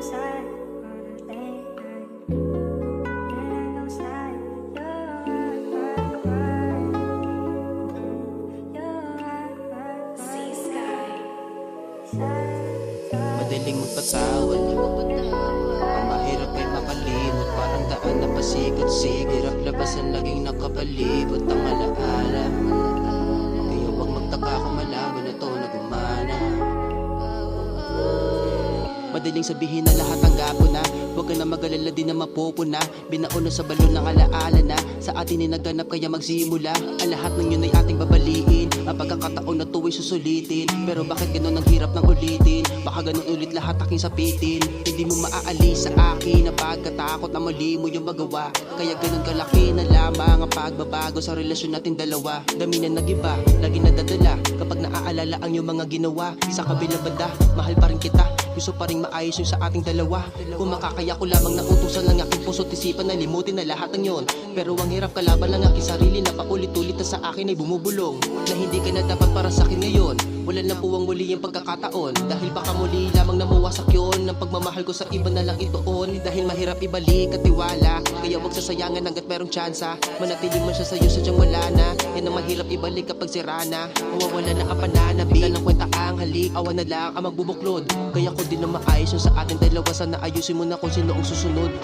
Madaling magpatawad, ang mahirap ay makalimot. Parang daan na pasikot-sikot, hirap labasan laging nakapalibot ang alaala. Kaya huwag magtaka kung malabo na to na gumana. Madaling sabihin na lahat ang gapo na, huwag ka na mag-alala, di na mapupuna. Binaon na sa balon ng alaala na sa atin ay nagganap, kaya magsimula. Ang lahat ng yun ay ating babaliin, ang pagkakataon na to ay susulitin. Pero bakit ganun ang hirap ng ulitin? Baka ganun ulit lahat aking sapitin. Hindi mo maaalis sa akin ang pagkatakot na muli mo yung magawa. Kaya ganun kalaki na lamang ang pagbabago sa relasyon natin dalawa. Dami na nagiba, lagi nadadala kapag naaalala ang iyong mga ginawa. Sa kabilang banda, mahal pa rin kita, gusto pa rin maayos yung sa ating dalawa. Kung makakaya ko lamang na utusan ng aking puso't isipan na limutin na lahat ng yon. Pero ang hirap kalaban ng aking sarili na paulit-ulit na sa akin ay bumubulong. Na hindi ka na dapat para sa akin ngayon. Wala na puwang muli yung pagkakataon, dahil baka muli lamang na mawasak yun. Ang pagmamahal ko sa iba na lang itoon, dahil mahirap ibalik at tiwala. Kaya wag sasayangan hanggat merong tsansa. Manatili man siya sa'yo, sadyang wala na. Yan ang mahirap ibalik kapag sira na. Mawawala na ang pananabik, ng kwenta ang halik. Awan na lang ang magbubuklod, kaya ko din na maayos yung sa ating dalawa. Sana ayusin mo na kung sino ang susunod.